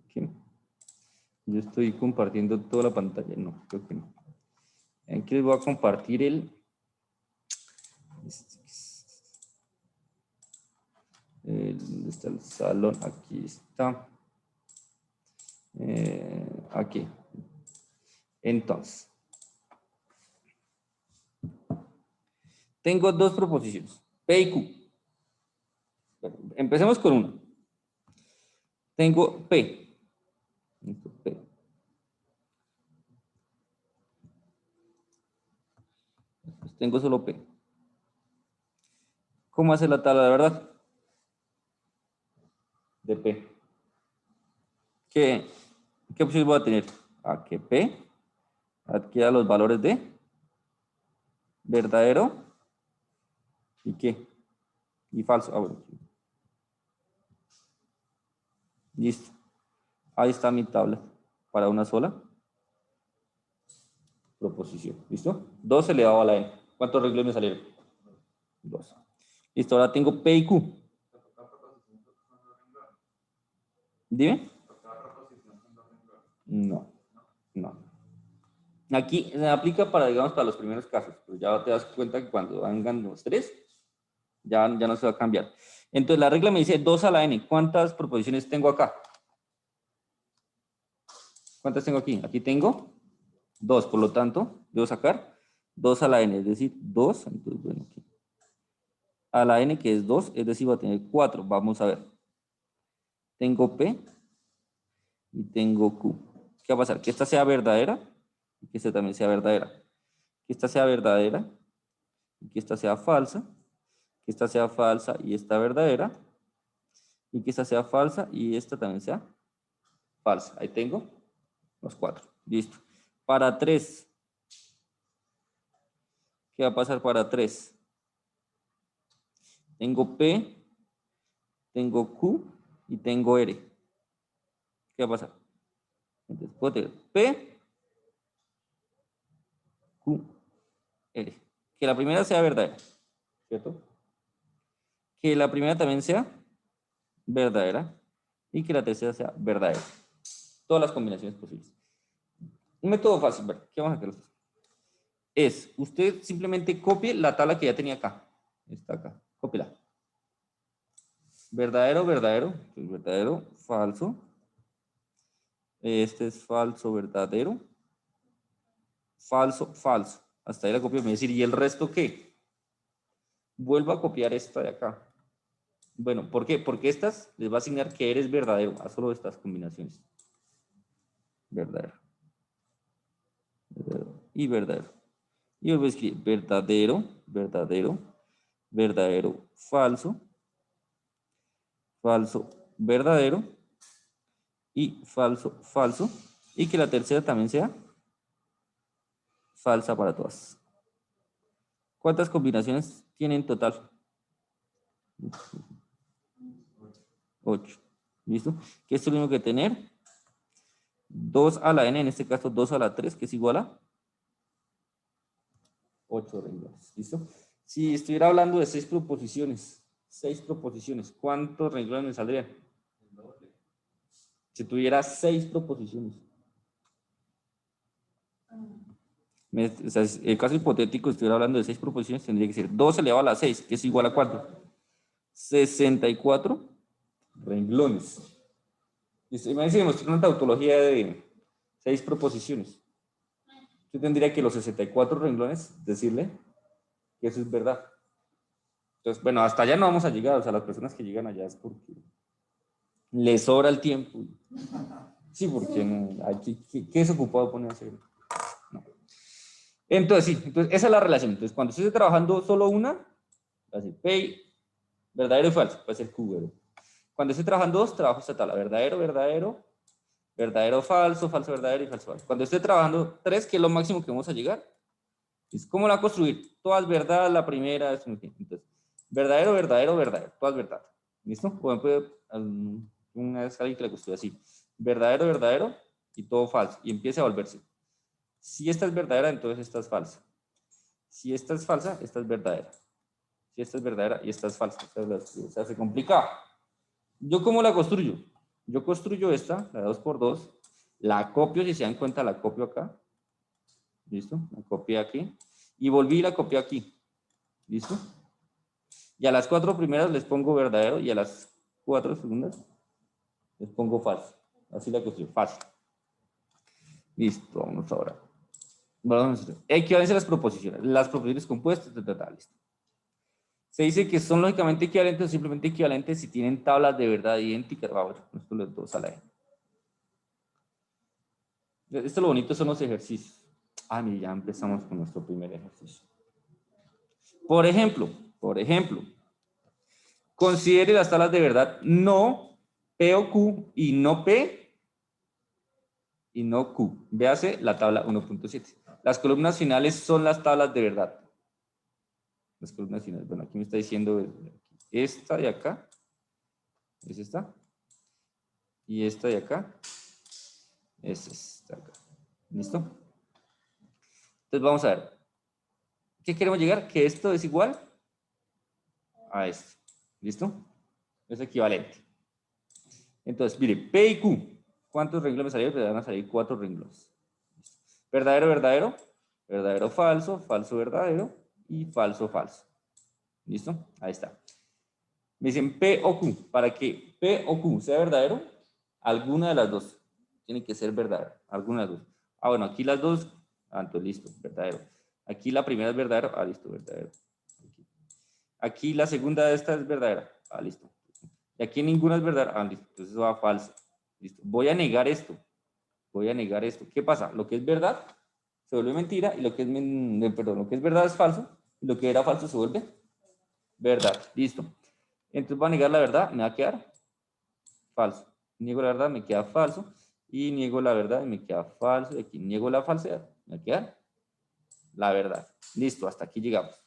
¿Qué? Yo estoy compartiendo toda la pantalla. No, creo que no. Aquí les voy a compartir ¿dónde está el salón? Aquí está. Aquí. Entonces, tengo 2 proposiciones, P y Q. Empecemos con una. Tengo P. P. Pues tengo solo P. ¿Cómo hace la tabla de verdad? De P. ¿Qué opciones voy a tener? Que P adquiera los valores de verdadero y qué. Y falso. Bueno. Listo. Ahí está mi tabla para una sola proposición. ¿Listo? 2 elevado a la n. ¿Cuántos renglones me salieron? 2. Listo, ahora tengo P y Q. Dime. No. Aquí se aplica para, digamos, para los primeros casos, pero ya te das cuenta que cuando vengan los 3, ya no se va a cambiar. Entonces la regla me dice 2 a la n. ¿Cuántas proposiciones tengo acá? ¿Cuántas tengo aquí? Aquí tengo 2, por lo tanto, debo sacar 2 a la n, es decir, 2, entonces, bueno, aquí. A la n, que es 2, es decir, va a tener 4. Vamos a ver. Tengo P y tengo Q. ¿qué va a pasar? Que esta sea verdadera y que esta también sea verdadera. Que esta sea verdadera y que esta sea falsa. Que esta sea falsa y esta verdadera. Y que esta sea falsa y esta también sea falsa. Ahí tengo los 4. Listo. Para 3. ¿Qué va a pasar para 3? Tengo P, tengo Q y tengo R. ¿Qué va a pasar? Entonces puedo tener P, Q, R. Que la primera sea verdadera, ¿cierto? Que la primera también sea verdadera y que la tercera sea verdadera. Todas las combinaciones posibles. Un método fácil, ¿verdad? ¿Qué vamos a hacer? Es, usted simplemente copie la tabla que ya tenía acá. Está acá, cópiela. Verdadero, verdadero, pues verdadero, falso. Este es falso, verdadero. Falso, falso. Hasta ahí la copio. Me decir, ¿y el resto qué? Vuelvo a copiar esta de acá. Bueno, ¿por qué? Porque estas les va a asignar que eres verdadero a solo estas combinaciones. Verdadero. Verdadero y verdadero. Y vuelvo a escribir verdadero, verdadero, verdadero, falso, falso, verdadero y falso, falso. Y que la tercera también sea falsa para todas. ¿Cuántas combinaciones tiene en total? 8. ¿Listo? ¿Qué es lo mismo que tener? 2 a la n, en este caso 2 a la 3, que es igual a 8 renglones. ¿Listo? Si estuviera hablando de 6 proposiciones, ¿cuántos renglones me saldrían? Si tuviera 6 proposiciones. O sea, el caso hipotético, si estuviera hablando de 6 proposiciones, tendría que ser 2 elevado a la 6, que es igual a ¿cuánto? 64 renglones. ¿Listo? Imagínense demostrar una tautología de 6 proposiciones. Yo tendría que los 64 renglones decirle que eso es verdad. Entonces, bueno, hasta allá no vamos a llegar. O sea, las personas que llegan allá es porque les sobra el tiempo. Sí, porque no, ¿qué es ocupado poner a hacer? No. Entonces, sí, entonces esa es la relación. Entonces, cuando esté trabajando solo una, va a ser P, verdadero y falso, va a ser Q, ¿verdad? Cuando esté trabajando dos, trabajo esta tabla, verdadero, verdadero, verdadero, falso, falso, verdadero y falso, falso. Cuando esté trabajando 3, que es lo máximo que vamos a llegar, es cómo la va a construir. Todas verdad, la primera, es entonces, verdadero, verdadero, verdadero, todas verdad. ¿Listo? Por ejemplo, una vez alguien que le construye así, verdadero, verdadero y todo falso, y empieza a volverse. Si esta es verdadera, entonces esta es falsa. Si esta es falsa, esta es verdadera. Si esta es verdadera y esta es falsa. Se hace complicado. ¿Yo cómo la construyo? Yo construyo esta, la 2×2, la copio, si se dan cuenta, la copio acá. ¿Listo? La copié aquí. Y volví y la copié aquí. ¿Listo? Y a las 4 primeras les pongo verdadero y a las 4 segundas les pongo falso. Así la construyo, fácil. Listo, vamos ahora. Equivalencia a las proposiciones. Las proposiciones compuestas, listo. Se dice que son lógicamente equivalentes o simplemente equivalentes si tienen tablas de verdad idénticas. Vamos, esto los dos a la vez. Esto lo bonito son los ejercicios. Ah, mira, ya empezamos con nuestro primer ejercicio. Por ejemplo, considere las tablas de verdad no P o Q y no P y no Q. Véase la tabla 1.7. Las columnas finales son las tablas de verdad. Las columnas finales. Bueno, aquí me está diciendo esta de acá. ¿Es esta? Y esta de acá. Es esta de acá. ¿Listo? Entonces vamos a ver. ¿Qué queremos llegar? Que esto es igual a esto. ¿Listo? Es equivalente. Entonces, mire, P y Q. ¿Cuántos renglones salieron? Pues van a salir 4 renglones. Verdadero, verdadero. Verdadero, falso. Falso, verdadero. Y falso, falso. ¿Listo? Ahí está. Me dicen P o Q. Para que P o Q sea verdadero, alguna de las dos tiene que ser verdadera. Alguna de las dos. Ah, bueno, aquí las dos. Ah, entonces listo, verdadero. Aquí la primera es verdadero. Ah, listo, verdadero. Aquí la segunda de esta es verdadera. Ah, listo. Y aquí ninguna es verdadera. Ah, listo. Entonces eso va falso. Listo. Voy a negar esto. Voy a negar esto. ¿Qué pasa? Lo que es verdad se vuelve mentira y lo que es, perdón, lo que es verdad es falso y lo que era falso se vuelve verdad. Listo. Entonces voy a negar la verdad, me va a quedar falso. Niego la verdad, me queda falso. Y niego la verdad y me queda falso. Y aquí niego la falsedad, me va a quedar la verdad. Listo, hasta aquí llegamos.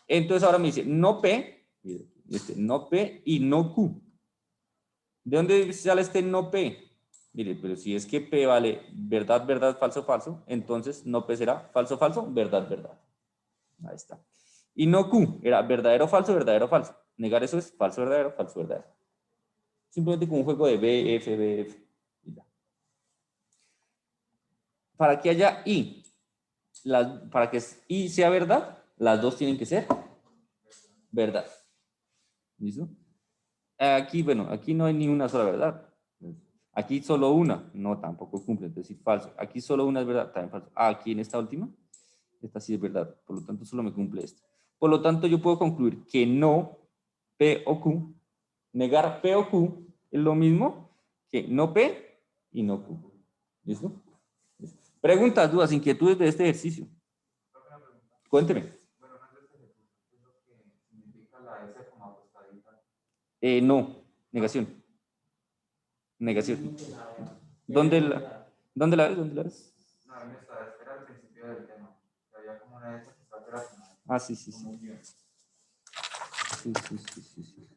Entonces ahora me dice no P, no P y no Q. ¿De dónde sale este no P? Mire, pero si es que P vale verdad, verdad, falso, falso, entonces no P será falso, falso, verdad, verdad. Ahí está. Y no Q, era verdadero, falso, verdadero, falso. Negar eso es falso, verdadero, falso, verdadero. Simplemente como un juego de B, F, B, F. Y ya. Para que haya I, para que I sea verdad, las dos tienen que ser verdad. ¿Listo? Aquí, bueno, aquí no hay ni una sola verdad. Aquí solo una, no, tampoco cumple, es decir, falso. Aquí solo una es verdad, también falso. Aquí en esta última, esta sí es verdad, por lo tanto solo me cumple esta. Por lo tanto, yo puedo concluir que no P o Q, negar P o Q es lo mismo que no P y no Q. ¿Listo? Preguntas, dudas, inquietudes de este ejercicio. Cuénteme. Bueno, no es este ejercicio, ¿qué es lo que significa la S como apostadita? No, negación. Negación. ¿Dónde la, dónde la ves? ¿Dónde la ves? No, en esta, este era el principio del tema. Que había como una S que está relacionada. Ah, sí, sí, sí. Como un guión. Sí, sí, sí, sí, sí.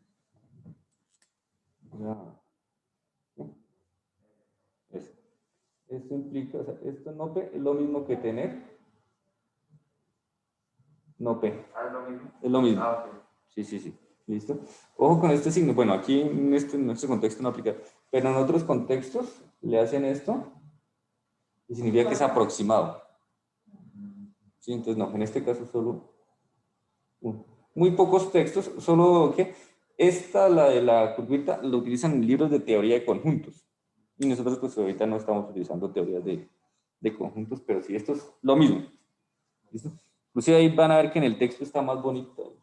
Ya. Eso. Esto implica, o sea, esto no P es lo mismo que tener no P. Ah, es lo mismo. Es lo mismo. Ah, ok. Sí, sí, sí. ¿Listo? Ojo con este signo. Bueno, aquí en este contexto no aplica, pero en otros contextos le hacen esto y significa que es aproximado. Sí, entonces no, en este caso solo uno. Muy pocos textos, solo que esta, la de la curvita, lo utilizan en libros de teoría de conjuntos. Y nosotros pues ahorita no estamos utilizando teorías de conjuntos, pero sí, esto es lo mismo. ¿Listo? Inclusive ahí van a ver que en el texto está más bonito.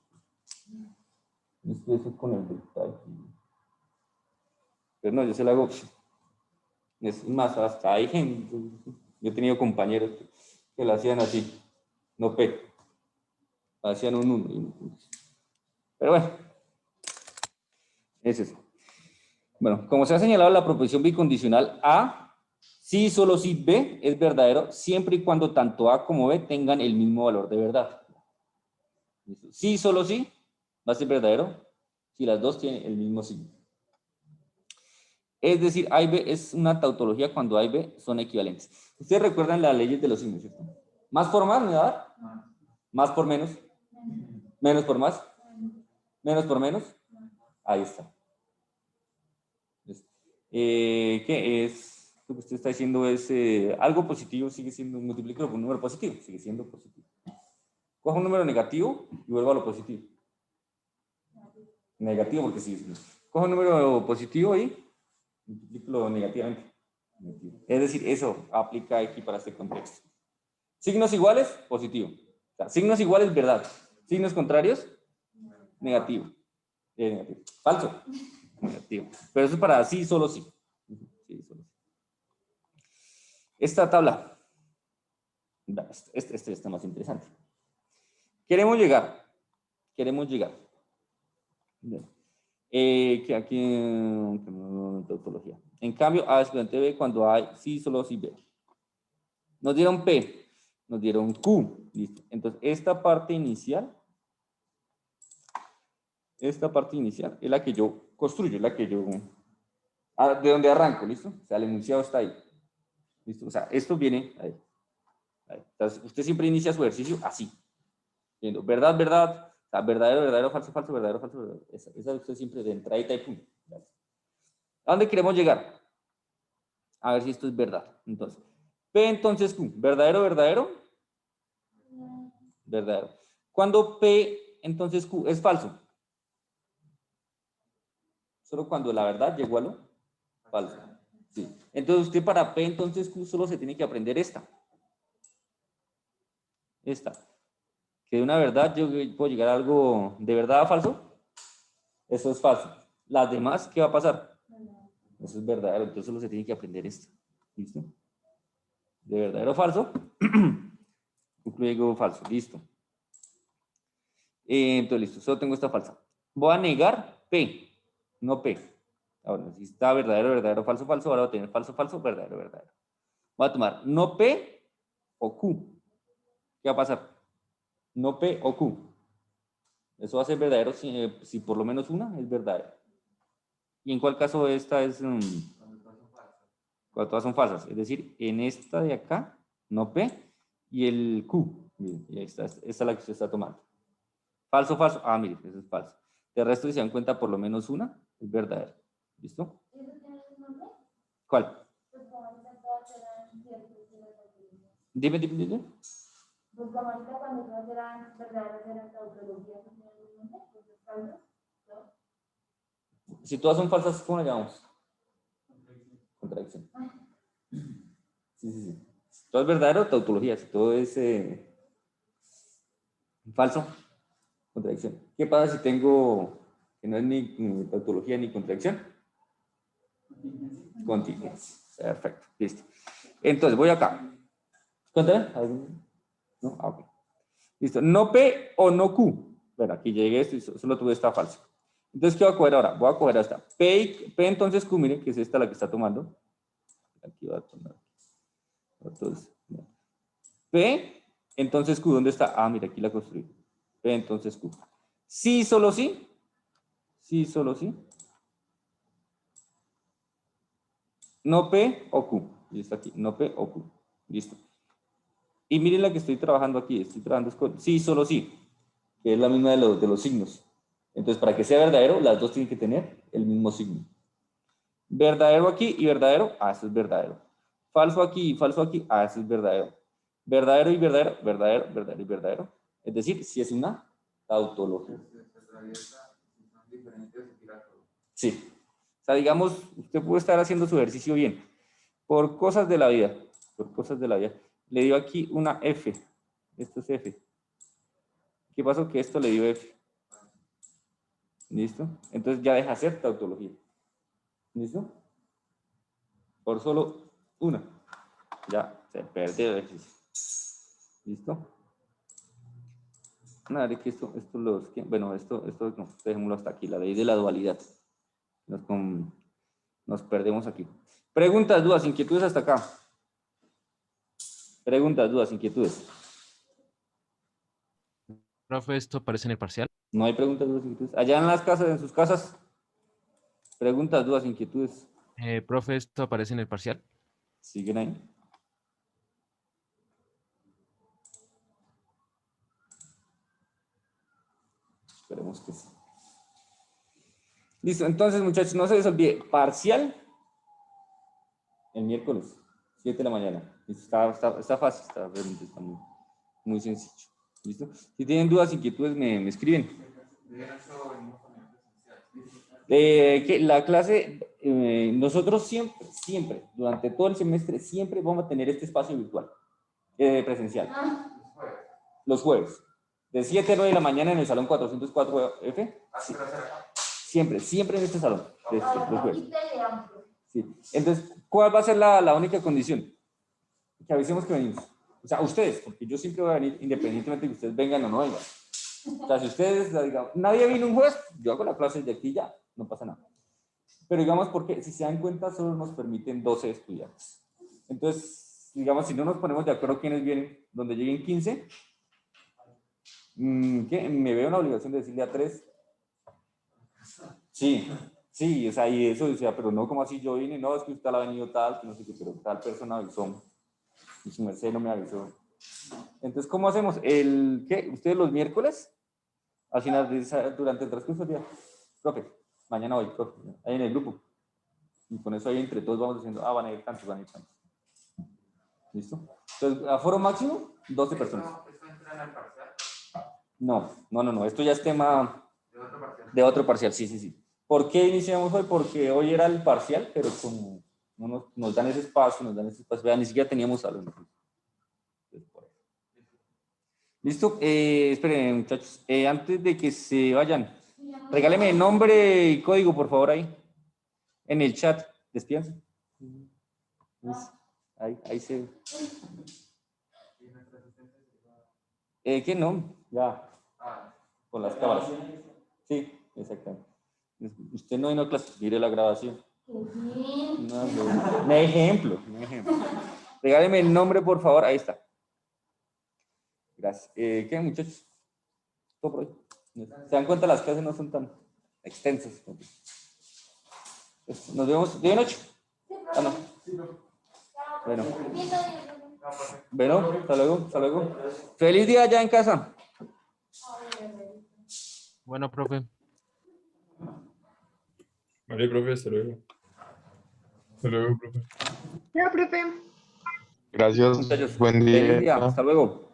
Esto es con el detalle. Pero no, yo se lo hago. Es más, hasta hay gente. Yo he tenido compañeros que lo hacían así. No P. Hacían un 1. Pero bueno, es eso. Bueno, como se ha señalado, la proposición bicondicional A, sí, solo si B es verdadero, siempre y cuando tanto A como B tengan el mismo valor de verdad. Sí, solo sí, va a ser verdadero si las dos tienen el mismo signo. Es decir, A y B es una tautología cuando A y B son equivalentes. Ustedes recuerdan las leyes de los signos, ¿cierto? Más por más me va a dar, más por menos, menos por más, menos por menos. Ahí está. ¿Qué es? Lo que usted está diciendo es algo positivo sigue siendo, multiplícalo por un número positivo, sigue siendo positivo. Coja un número negativo y vuelva a lo positivo. Negativo porque sigue siendo. Coja un número positivo y multiplícalo negativamente. Es decir, eso aplica aquí para este contexto. Signos iguales, positivo. O sea, signos iguales, verdad. Signos contrarios, negativo. Negativo. Falso. Negativo. Pero eso es para sí, solo sí. Sí, solo sí. Esta tabla. Este está más interesante. Queremos llegar. Que aquí tautología. En cambio, A es equivalente a B cuando hay sí, solo sí, B. Nos dieron P, nos dieron Q. Listo. Entonces, esta parte inicial es la que yo construyo, es la que yo... de donde arranco, ¿listo? O sea, el enunciado está ahí. ¿Listo? O sea, esto viene ahí. Entonces, usted siempre inicia su ejercicio así. Viendo verdad, verdad, o sea, verdadero, verdadero, falso, falso, verdadero, falso, verdadero. Esa usted siempre de entradita y pum. ¿A dónde queremos llegar? A ver si esto es verdad. Entonces, P entonces Q, verdadero, verdadero, verdadero. Cuando P entonces Q es falso. Solo cuando la verdad llegó a lo falso. Sí. Entonces usted para P entonces Q solo se tiene que aprender esta. Que de una verdad yo puedo llegar a algo de verdad a falso. Eso es falso. Las demás, ¿qué va a pasar? Eso es verdadero. Entonces solo se tiene que aprender esto. ¿Listo? de verdadero o falso, luego falso, listo. Entonces, listo, solo tengo esta falsa. Voy a negar P, no P. Ahora, si está verdadero, verdadero, falso, falso, ahora voy a tener falso, falso, verdadero, verdadero. Voy a tomar no P o Q. ¿Qué va a pasar? No P o Q. Eso va a ser verdadero si por lo menos una es verdadera. ¿Y en cuál caso esta es? Cuando todas son falsas. Es decir, en esta de acá, no P, y el Q. Miren, y esta es la que usted está tomando. Falso, falso. Ah, mire, eso es falso. De resto, si se dan cuenta, por lo menos una es verdadera. ¿Listo? ¿Eso tiene un nombre? ¿Cuál? Pues como ahorita todas eran ciertas y las tautologías. Dime. Pues como ahorita cuando todas eran verdaderas eran tautologías, ¿no tiene un nombre? Pues es falso, ¿no? Si todas son falsas, ¿cómo la llamamos? Contradicción. Sí. Todo es verdadero, tautología. Si todo es falso, contradicción. ¿Qué pasa si tengo que no es ni tautología ni contradicción? Contingencia. Perfecto, listo. Entonces voy acá. Cuéntame. No, ah, ok. Listo. No P o no Q. Bueno, aquí llegué esto y solo tuve esta falsa. Entonces, ¿qué voy a coger ahora? Voy a coger esta. P entonces Q, miren que es esta la que está tomando. Aquí va a tomar. Entonces, P, entonces Q, ¿dónde está? Ah, mira, aquí la construí. P, entonces Q. Sí, solo sí. Sí, solo sí. No P o Q. Y está aquí, no P o Q. Listo. Y miren la que estoy trabajando aquí. Estoy trabajando con sí, solo sí. Que es la misma de los signos. Entonces, para que sea verdadero, las dos tienen que tener el mismo signo. Verdadero aquí y verdadero, ah, eso es verdadero. Falso aquí y falso aquí, ah, eso es verdadero. Verdadero y verdadero, verdadero, verdadero y verdadero. Es decir, si es una tautología. Sí. O sea, digamos, usted puede estar haciendo su ejercicio bien. Por cosas de la vida, le dio aquí una F. Esto es F. ¿Qué pasó? Que esto le dio F. ¿Listo? Entonces ya deja de ser tautología. ¿Listo? Por solo una. Ya se perdió el ejercicio. ¿Listo? Nada, que esto bueno, esto no, dejémoslo hasta aquí, la ley de la dualidad. Nos perdemos aquí. Preguntas, dudas, inquietudes hasta acá. Preguntas, dudas, inquietudes. Profe, ¿esto aparece en el parcial? No hay preguntas, dudas, inquietudes. Allá en las casas, en sus casas. Preguntas, dudas, inquietudes. Profe, ¿esto aparece en el parcial? ¿Siguen ahí? Esperemos que sí. Listo, entonces muchachos, no se les olvide, parcial el miércoles, 7 de la mañana. Está fácil, realmente está muy sencillo. ¿Listo? Si tienen dudas, inquietudes, me escriben. Que la clase, nosotros siempre, durante todo el semestre, siempre vamos a tener este espacio virtual, presencial. Los jueves. De 7 a 9 de la mañana en el salón 404F. Sí. Siempre en este salón. Los jueves. Sí. Entonces, ¿cuál va a ser la única condición? Que avisemos que venimos. O sea, ustedes, porque yo siempre voy a venir independientemente de que ustedes vengan o no vengan. O sea, si ustedes, digamos, nadie vino un jueves, yo hago la clase de aquí ya, no pasa nada. Pero digamos, porque si se dan cuenta, solo nos permiten 12 estudiantes. Entonces, digamos, si no nos ponemos de acuerdo quiénes vienen, donde lleguen 15, ¿qué? Me veo una obligación de decirle a 3. Sí, o sea, y eso decía, pero no como así yo vine, no, es que usted ha venido tal, que no sé qué, pero tal persona avisó, y su merced no me avisó. Entonces, ¿cómo hacemos? ¿Qué? ¿Ustedes los miércoles? Al final, durante el transcurso del día, profe, mañana voy, profe, ahí en el grupo. Y con eso ahí entre todos vamos diciendo, van a ir tantos, van a ir tantos. ¿Listo? Entonces, aforo máximo, 12 personas. ¿Esto entra en el parcial? No, esto ya es tema de otro parcial, sí. ¿Por qué iniciamos hoy? Porque hoy era el parcial, pero como no nos dan ese espacio, vean, ni siquiera teníamos salón. ¿Listo? Esperen, muchachos. Antes de que se vayan, regáleme nombre y código, por favor, ahí. En el chat. Despídense. Ahí se... ¿Qué no? Ya. Con las cámaras. Sí, exactamente. Usted no vino a clase, mire la grabación. No, un ejemplo, un ejemplo. Regáleme el nombre, por favor. Ahí está. Gracias. ¿Qué, muchachos? Todo por hoy. ¿Se dan cuenta? Las clases no son tan extensas. Nos vemos. ¿De noche? Ah, no. Bueno. Bueno, hasta luego, hasta luego. Feliz día allá en casa. Bueno, profe. Vale, profe, hasta luego. Hasta luego, profe. Ya, profe. Gracias, Muchachos, buen feliz día. día. Hasta luego.